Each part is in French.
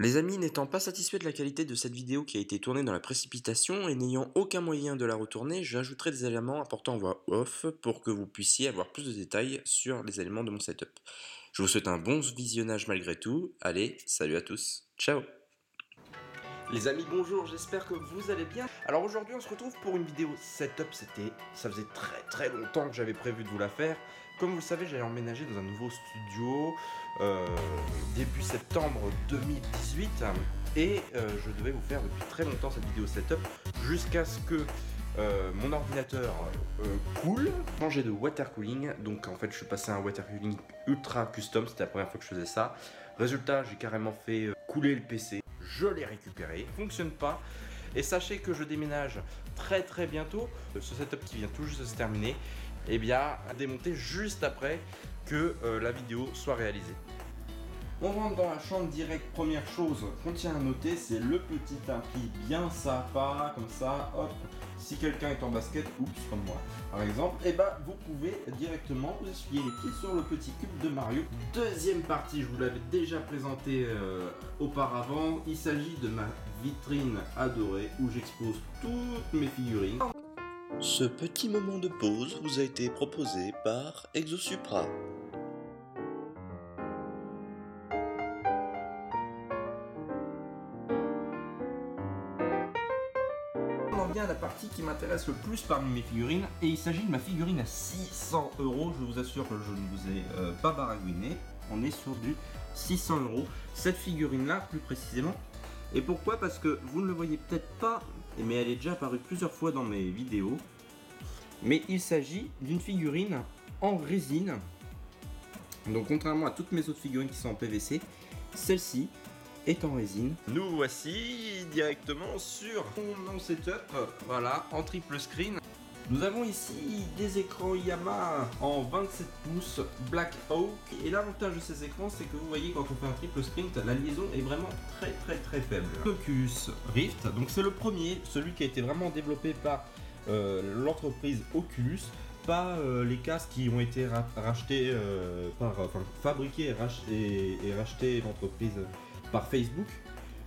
Les amis, n'étant pas satisfait de la qualité de cette vidéo qui a été tournée dans la précipitation et n'ayant aucun moyen de la retourner, j'ajouterai des éléments importants en voix off pour que vous puissiez avoir plus de détails sur les éléments de mon setup. Je vous souhaite un bon visionnage malgré tout. Allez, salut à tous. Ciao. Les amis, bonjour, j'espère que vous allez bien. Alors aujourd'hui, on se retrouve pour une vidéo setup. Ça faisait très longtemps que j'avais prévu de vous la faire. Comme vous le savez, j'allais emménager dans un nouveau studio début septembre 2018 et je devais vous faire depuis très longtemps cette vidéo setup jusqu'à ce que mon ordinateur coule, changer de water cooling. Donc en fait, je suis passé à un water cooling ultra custom. C'était la première fois que je faisais ça. Résultat, j'ai carrément fait couler le PC. Je l'ai récupéré, fonctionne pas. Et sachez que je déménage très bientôt. Ce setup qui vient tout juste de se terminer, et bien à démonter juste après que la vidéo soit réalisée. On rentre dans la chambre direct. Première chose qu'on tient à noter, c'est le petit tapis bien sympa, comme ça, hop. Si quelqu'un est en basket, oups, comme moi, par exemple, et bah vous pouvez directement vous essuyer les pieds sur le petit cube de Mario. Deuxième partie, je vous l'avais déjà présenté auparavant, il s'agit de ma vitrine adorée où j'expose toutes mes figurines. Ce petit moment de pause vous a été proposé par Exosupra. On en vient à la partie qui m'intéresse le plus parmi mes figurines, et il s'agit de ma figurine à 600 €. Je vous assure que je ne vous ai pas baragouiné. On est sur du 600 €. Cette figurine là, plus précisément. Et pourquoi? Parce que vous ne le voyez peut-être pas, mais elle est déjà apparue plusieurs fois dans mes vidéos. Mais il s'agit d'une figurine en résine. Donc contrairement à toutes mes autres figurines qui sont en PVC, celle-ci est en résine. Nous voici directement sur mon setup, voilà, en triple screen. Nous avons ici des écrans Yamaha en 27 pouces Black Oak, et l'avantage de ces écrans, c'est que vous voyez, quand on fait un triple screen, la liaison est vraiment très faible. Oculus Rift, donc c'est le premier, celui qui a été vraiment développé par l'entreprise Oculus, pas les casques qui ont été rachetés fabriqués et rachetés l'entreprise par Facebook.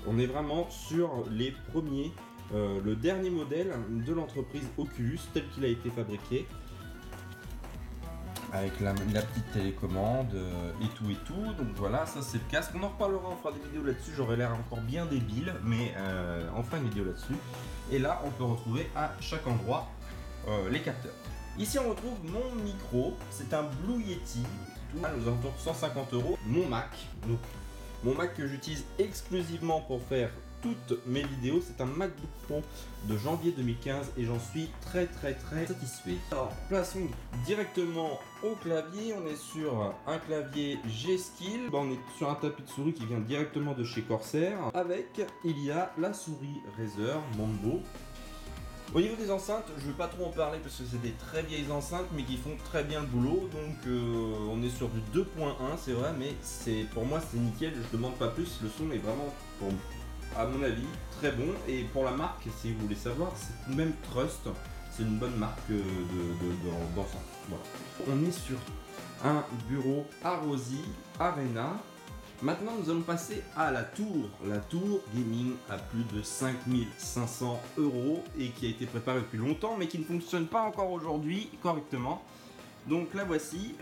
On est vraiment sur les premiers, le dernier modèle de l'entreprise Oculus tel qu'il a été fabriqué, avec la petite télécommande et tout. Donc voilà, ça c'est le casque. On en reparlera, on fera des vidéos là-dessus. J'aurais l'air encore bien débile, mais on fera une vidéo là-dessus. Et là, on peut retrouver à chaque endroit les capteurs. Ici, on retrouve mon micro. C'est un Blue Yeti, tout aux alentours de 150 €. Mon Mac, donc mon Mac que j'utilise exclusivement pour faire toutes mes vidéos, c'est un MacBook Pro de janvier 2015 et j'en suis très satisfait. Alors, plaçons directement au clavier. On est sur un clavier G-Skill. On est sur un tapis de souris qui vient directement de chez Corsair. Avec, il y a la souris Razer Mambo. Au niveau des enceintes, je ne vais pas trop en parler parce que c'est des très vieilles enceintes mais qui font très bien le boulot. Donc on est sur du 2.1, c'est vrai, mais pour moi c'est nickel, je demande pas plus. Le son est vraiment, à mon avis, très bon. Et pour la marque, si vous voulez savoir, c'est même Trust. C'est une bonne marque d'enceintes. Voilà. On est sur un bureau Arrosi Arena. Maintenant, nous allons passer à la tour gaming à plus de 5500 € et qui a été préparée depuis longtemps mais qui ne fonctionne pas encore aujourd'hui correctement. Donc la voici,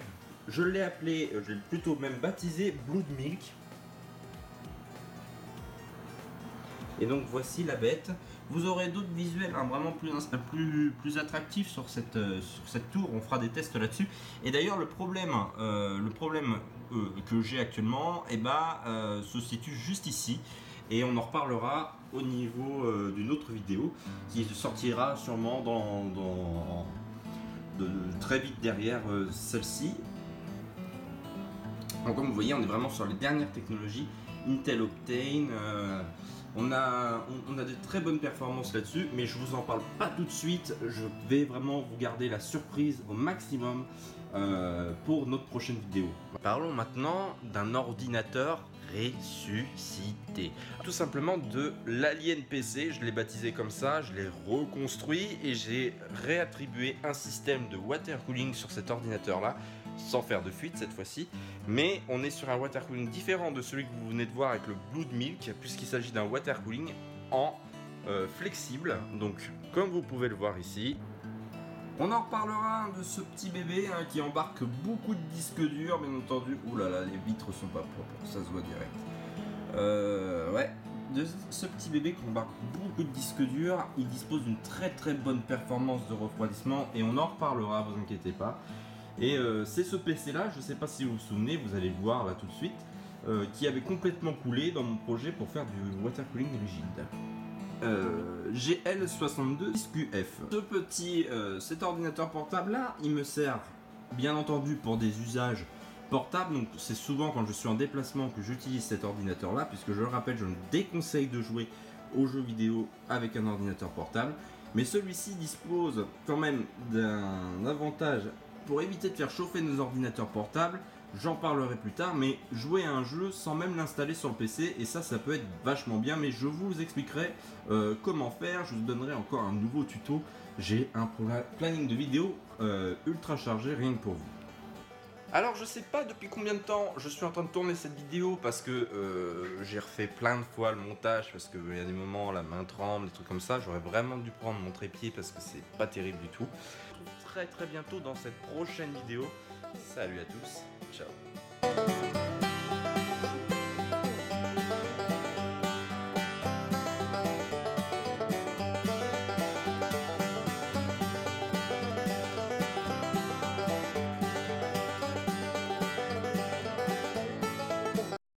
je l'ai appelée, je l'ai plutôt même baptisée Blood Milk. Et donc voici la bête. Vous aurez d'autres visuels vraiment plus attractifs sur cette tour. On fera des tests là-dessus. Et d'ailleurs le problème que j'ai actuellement se situe juste ici. Et on en reparlera au niveau d'une autre vidéo qui sortira sûrement très vite derrière celle-ci. Donc comme vous voyez, on est vraiment sur les dernières technologies Intel Optane. On a de très bonnes performances là-dessus, mais je vous en parle pas tout de suite. Je vais vraiment vous garder la surprise au maximum pour notre prochaine vidéo. Parlons maintenant d'un ordinateur ressuscité. Tout simplement de l'Alien PC, je l'ai baptisé comme ça, je l'ai reconstruit et j'ai réattribué un système de water cooling sur cet ordinateur là. sans faire de fuite cette fois-ci, mais on est sur un water cooling différent de celui que vous venez de voir avec le Blood Milk, puisqu'il s'agit d'un water cooling en flexible, donc comme vous pouvez le voir ici. On en reparlera de ce petit bébé qui embarque beaucoup de disques durs, bien entendu. Ouh là là, les vitres sont pas propres, ça se voit direct. Ouais, de ce petit bébé qui embarque beaucoup de disques durs, il dispose d'une très bonne performance de refroidissement et on en reparlera, vous inquiétez pas. Et c'est ce PC là, je sais pas si vous vous souvenez, vous allez le voir là tout de suite, qui avait complètement coulé dans mon projet pour faire du water cooling rigide. GL62QF. Cet ordinateur portable là, il me sert bien entendu pour des usages portables, donc c'est souvent quand je suis en déplacement que j'utilise cet ordinateur là, puisque je le rappelle, je me déconseille de jouer aux jeux vidéo avec un ordinateur portable, mais celui-ci dispose quand même d'un avantage pour éviter de faire chauffer nos ordinateurs portables. J'en parlerai plus tard, mais jouer à un jeu sans même l'installer sur le PC, et ça peut être vachement bien, mais je vous expliquerai comment faire, je vous donnerai encore un nouveau tuto. J'ai un planning de vidéos ultra chargé rien que pour vous. Alors je sais pas depuis combien de temps je suis en train de tourner cette vidéo, parce que j'ai refait plein de fois le montage, parce qu'il y a des moments la main tremble, des trucs comme ça. J'aurais vraiment dû prendre mon trépied parce que c'est pas terrible du tout. On se retrouve très bientôt dans cette prochaine vidéo. Salut à tous, ciao.